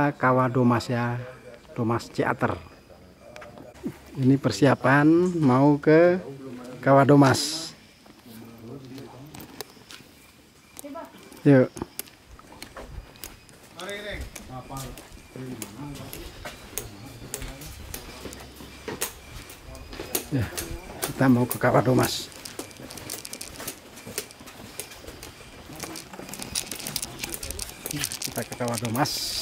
adalah Kawah Domas ya, Domas Ciater. Ini persiapan mau ke Kawah Domas. Yuk. Ya, kita mau ke Kawah Domas. Kita ke Kawah Domas.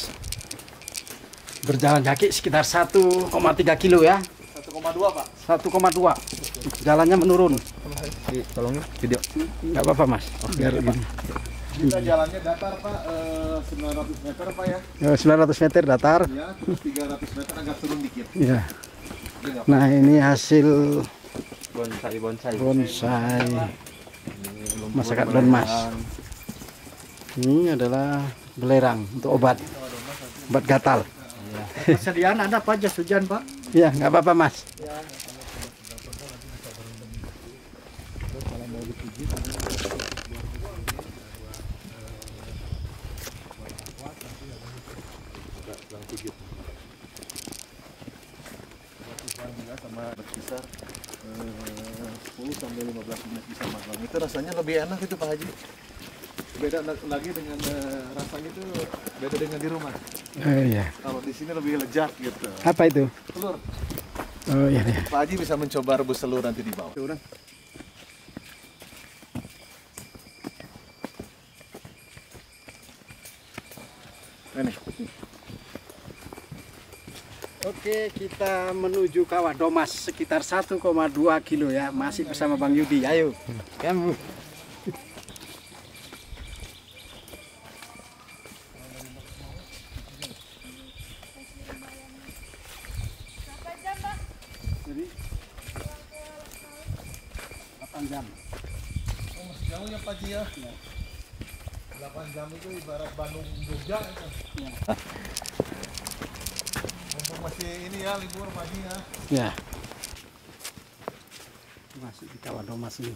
Berjalan kaki sekitar 1,3 kilo ya. 1,2 Pak. 1,2. Jalannya menurun. Tolongnya video. Nggak apa-apa Mas. Biar gini. Kita jalannya datar Pak, 900 meter Pak ya. 900 meter datar. Ya, terus 300 meter agak turun dikit. Ya. Nah ini hasil bonsai masyarakat Donmas. Ini adalah belerang untuk obat gatal. Persediaan ada Pak, jas hujan Pak? Iya, nggak apa-apa Mas. Sama berkisar 10 sampai 15 menit bisa makan. Itu rasanya lebih enak itu Pak Haji. Beda lagi dengan rasanya itu beda dengan di rumah. Iya. Kalau di sini lebih lezat gitu. Apa itu? Telur. Oh iya. Iya. Pak Haji bisa mencoba rebus telur nanti di bawah. Ini. Oke, kita menuju Kawah Domas sekitar 1,2 kilo ya. Masih bersama Bang Yudi. Ayo. Kamu. Jadi 8 jam. Oh, masih jauh ya Pak Haji ya. 8 jam itu ibarat Bandung Jogja itu. Ya. Mumpung masih ini ya libur Pak Haji ya. Ya. Masih di Kawah Domas ini.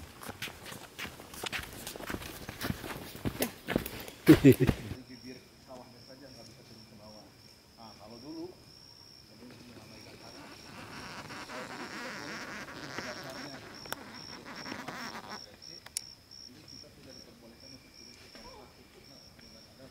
Bibir sawahnya saja nggak bisa turun ke bawah. Nah, kalau dulu sebelum meramaikan tanah, ini kita tidak diperbolehkan untuk turun ke bawah dengan ada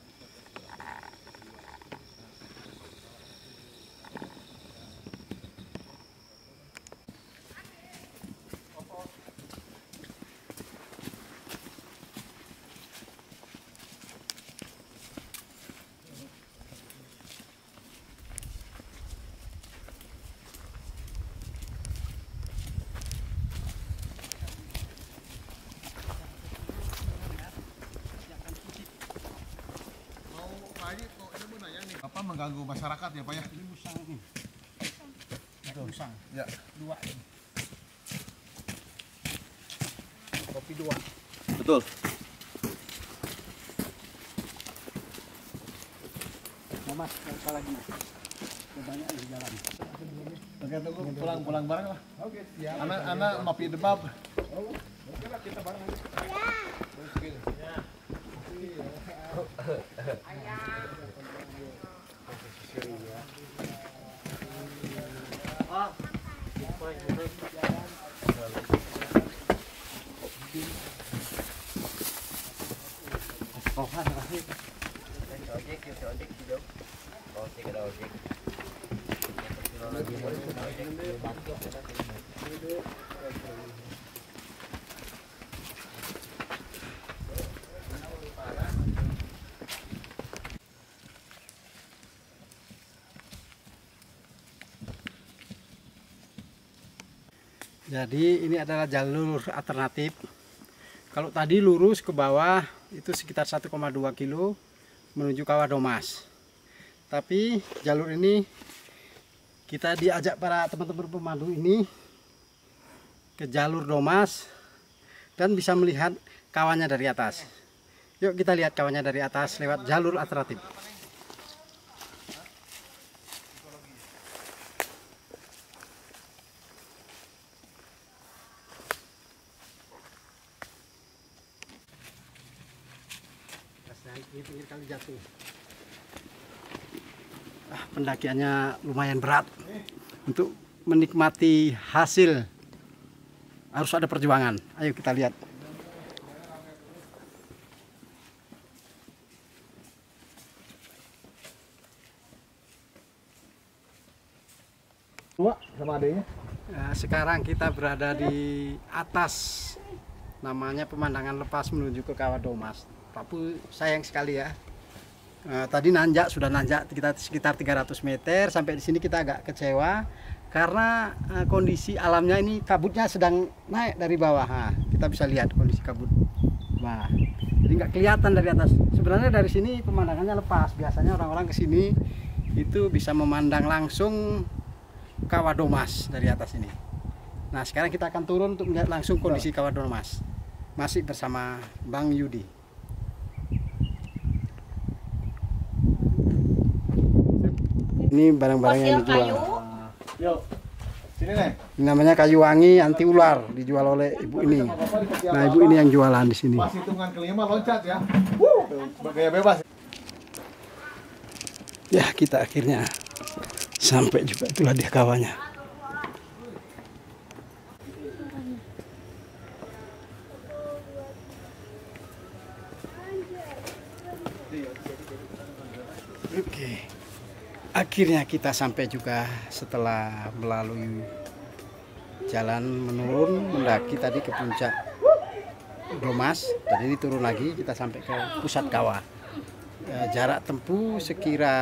apa mengganggu masyarakat ya Pak ya? Ini musang ini. Musang. Ya. 2 ini. Kopi 2. Betul. Mas, apa lagi Mas? Banyak di jalan. Oke, tunggu pulang bareng lah. Oke, siap. Anak mapi debab. Oke lah, kita bareng aja. Jadi ini adalah jalur alternatif. Kalau tadi lurus ke bawah itu sekitar 1,2 kilo menuju Kawah Domas. Tapi jalur ini kita diajak para teman-teman pemandu ini ke jalur Domas dan bisa melihat kawahnya dari atas. Yuk kita lihat kawahnya dari atas lewat jalur alternatif. Ini pinggir kali jatuh. Pendakiannya lumayan berat. Untuk menikmati hasil harus ada perjuangan. Ayo kita lihat. Sama adanya. Sekarang kita berada di atas, namanya pemandangan lepas menuju ke Kawah Domas. Papu sayang sekali ya. Tadi nanjak, sudah nanjak kita sekitar 300 meter. Sampai di sini kita agak kecewa karena kondisi alamnya ini kabutnya sedang naik dari bawah. Kita bisa lihat kondisi kabut. Wah, jadi nggak kelihatan dari atas. Sebenarnya dari sini pemandangannya lepas. Biasanya orang-orang ke sini itu bisa memandang langsung Kawah Domas dari atas ini. Nah, sekarang kita akan turun untuk melihat langsung kondisi Kawah Domas. Masih bersama Bang Yudi. Ini barang-barang yang dijual. Yuk, sini nih. Ini namanya kayu wangi anti ular, dijual oleh ibu ini. Nah, ibu ini yang jualan di sini. Pas hitungan kelima loncat ya. Bergaya bebas. Ya, kita akhirnya sampai juga, itulah dia kawahnya. Oke. Akhirnya kita sampai juga setelah melalui jalan menurun mendaki tadi ke puncak Domas. Tadi ini turun lagi, kita sampai ke pusat kawah. Jarak tempuh sekira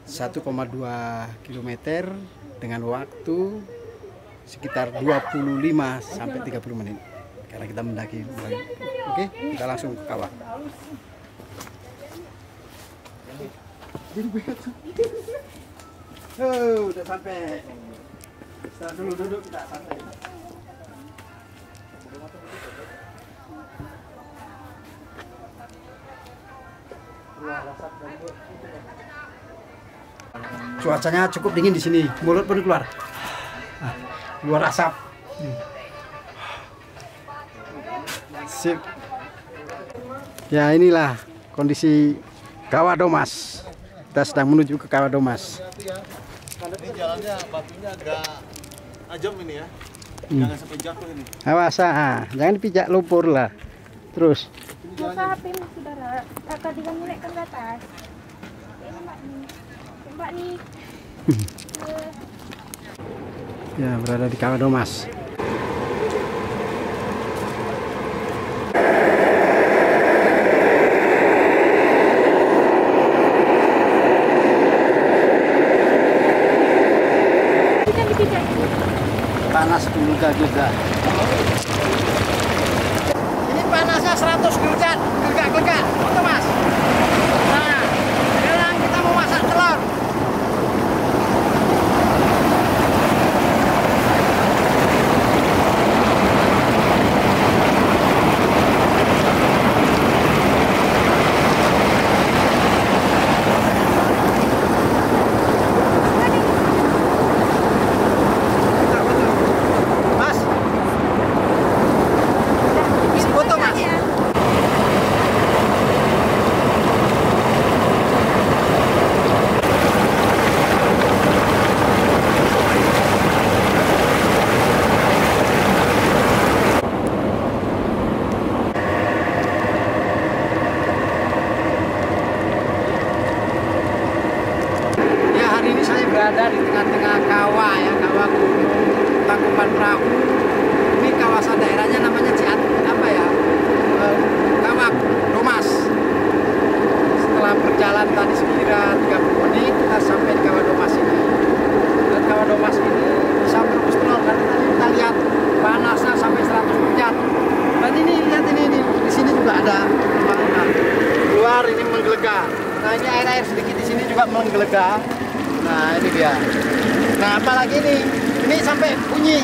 1,2 km dengan waktu sekitar 25 sampai 30 menit karena kita mendaki. Oke, kita langsung ke kawah. Udah sampai. Start dulu, duduk kita santai. Cuacanya cukup dingin di sini, mulut pun keluar. Keluar asap. Sip. Ya, inilah kondisi Kawah Domas. Kita sedang menuju ke Kawah Domas. Ini jalannya batunya agak ajam ini ya. Jangan sampai jatuh ini. Awas, jangan dipijak lumpur lah. Terus. Masa HP saudara, kakak dia naikkan ke atas. Tembak nih. Ya, berada di Kawah Domas. Panas juga. Ini panasnya 100 derajat, gelegak. Foto Mas. Nah, sekarang kita mau masak telur. Mas, foto Mas. Ya, hari ini saya berada di tengah-tengah kawah ya, kawah Gunung Tangkuban Perahu. Ini kawasan daerahnya namanya Kawah Domas. Setelah berjalan tadi sekira 30 menit, kita sampai di Kawah Domas ini. Dan Kawah Domas ini bisa merebus telur karena tadi kita lihat panasnya sampai 100 derajat. Dan ini lihat ini di sini juga ada luar ini menggelegar. Nah, ini air sedikit di sini juga menggelegar. Nah, ini dia. Nah, apalagi ini sampai bunyi.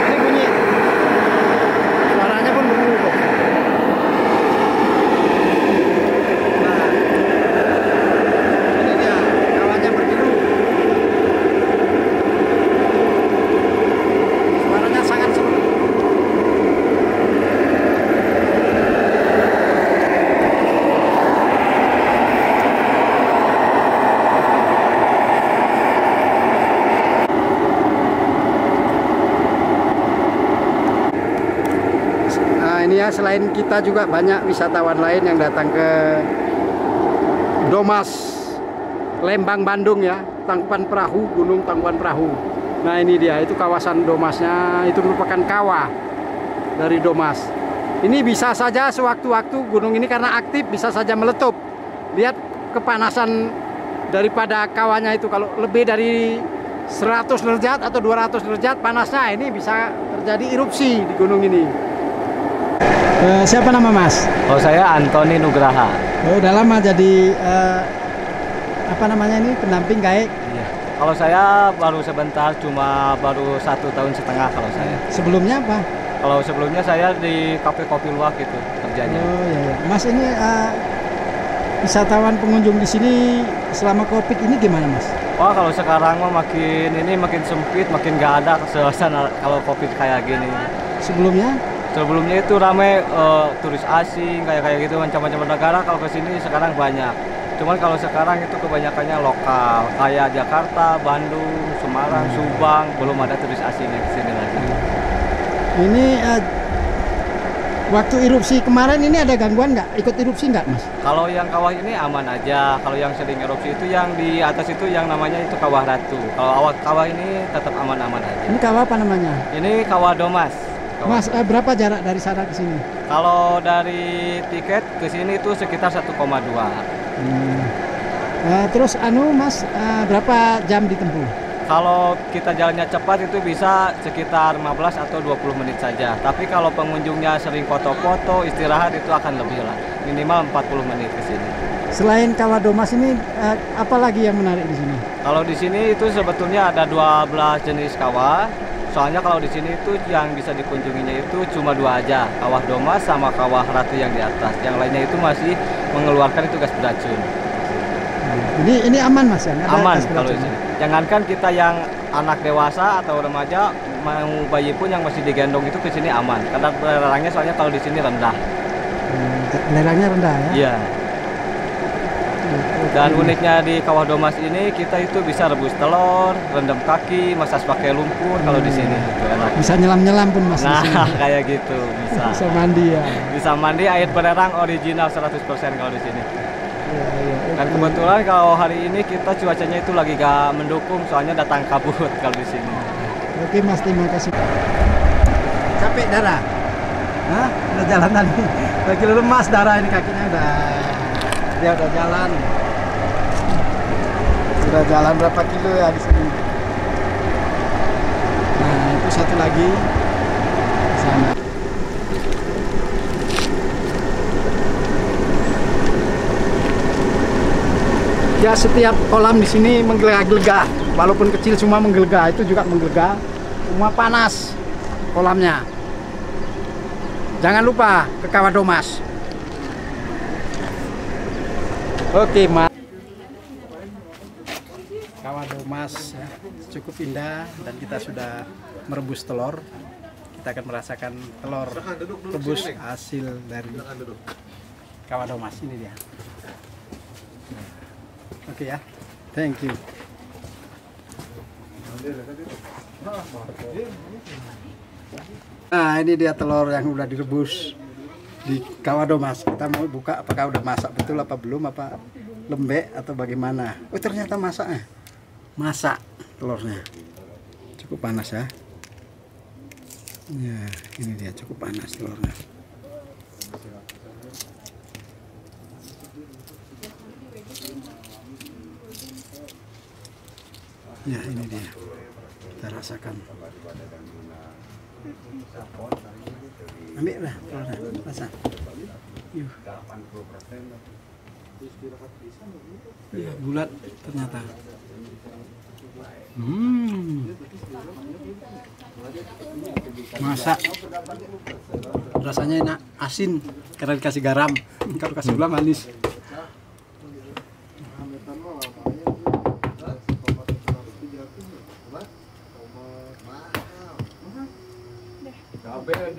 Ini bunyi. Suaranya pun berubah. Nah, ini dia. Kawahnya berbiru. Suaranya sangat seru. ini ya, selain kita juga banyak wisatawan lain yang datang ke Domas Lembang Bandung ya, Tangkuban Perahu, Gunung Tangkuban Perahu. Nah ini dia, itu kawasan Domasnya, itu merupakan kawah dari Domas. Ini bisa saja sewaktu-waktu gunung ini karena aktif bisa saja meletup. Lihat kepanasan daripada kawahnya itu, kalau lebih dari 100 derajat atau 200 derajat panasnya, ini bisa terjadi erupsi di gunung ini. Siapa nama Mas? Oh, saya Antoni Nugraha. Oh, udah lama jadi apa namanya ini, pendamping gaek? Iya. Kalau saya baru sebentar, cuma baru 1,5 tahun kalau saya. Sebelumnya apa? Kalau sebelumnya saya di kafe kopi luwak gitu kerjanya. Oh iya, iya. Mas ini wisatawan pengunjung di sini selama Covid ini gimana Mas? Wah, kalau sekarang mah makin sempit, makin nggak ada suasana kalau Covid kayak gini. Sebelumnya? Sebelumnya itu ramai turis asing kayak gitu macam-macam negara, kalau ke sini sekarang banyak. Cuman kalau sekarang itu kebanyakannya lokal, kayak Jakarta, Bandung, Semarang, Subang, belum ada turis asing yang kesini lagi. Ini waktu erupsi kemarin ini ada gangguan nggak? Ikut erupsi nggak Mas? Kalau yang kawah ini aman aja. Kalau yang sering erupsi itu yang di atas itu yang namanya itu Kawah Ratu. Kalau awak kawah ini tetap aman-aman aja. Ini kawah apa namanya? Ini Kawah Domas. Mas, berapa jarak dari sana ke sini? Kalau dari tiket ke sini itu sekitar 1,2. Terus Mas, berapa jam ditempuh? Kalau kita jalannya cepat itu bisa sekitar 15 atau 20 menit saja. Tapi kalau pengunjungnya sering foto-foto, istirahat itu akan lebih lah. Minimal 40 menit ke sini. Selain Kawah Domas ini, apa lagi yang menarik di sini? Kalau di sini itu sebetulnya ada 12 jenis kawah. Soalnya kalau di sini itu yang bisa dikunjunginya itu cuma 2 aja, Kawah Domas sama Kawah Ratu yang di atas. Yang lainnya itu masih mengeluarkan itu gas beracun. Ini aman Mas ya? Aman kalau di sini. Jangankan kita yang anak dewasa atau remaja, mau bayi pun yang masih digendong itu ke sini aman. Karena belerangnya soalnya kalau di sini rendah. Belerangnya rendah ya? Iya. Dan uniknya di Kawah Domas ini kita itu bisa rebus telur, rendam kaki, masas pakai lumpur kalau di sini. Itu enak. Bisa nyelam-nyelam pun Mas. Nah, kayak gitu bisa. Bisa mandi ya. Bisa mandi, air belerang original 100% kalau di sini. Iya. Dan kebetulan kalau hari ini kita cuacanya itu lagi gak mendukung, soalnya datang kabut kalau di sini. Oke Mas, terima kasih. Capek darah? Hah? Udah jalan tadi. Lagi lemas darah ini, kakinya dia udah jalan. Sudah jalan berapa kilo ya di sini? Nah, itu satu lagi di sana. Ya, setiap kolam di sini menggelegah-gelegah, walaupun kecil semua menggelegah, itu juga menggelegah, semua panas kolamnya. Jangan lupa ke Kawah Domas. Oke Mas. Kawah Domas ya, cukup indah dan kita sudah merebus telur. Kita akan merasakan telur rebus hasil dari Kawah Domas ini dia. Oke ya, thank you. Nah ini dia telur yang udah direbus di Kawah Domas. Kita mau buka apakah udah masak betul apa belum, apa lembek atau bagaimana. Oh ternyata masaknya, masak telurnya. Cukup panas ya. Ya ini dia, cukup panas telurnya. Ya ini dia, kita rasakan. Ambil lah, rasa. Ya, bulat ternyata. Masak. Rasanya enak, asin karena dikasih garam. Kalau kasih gula manis. Kabel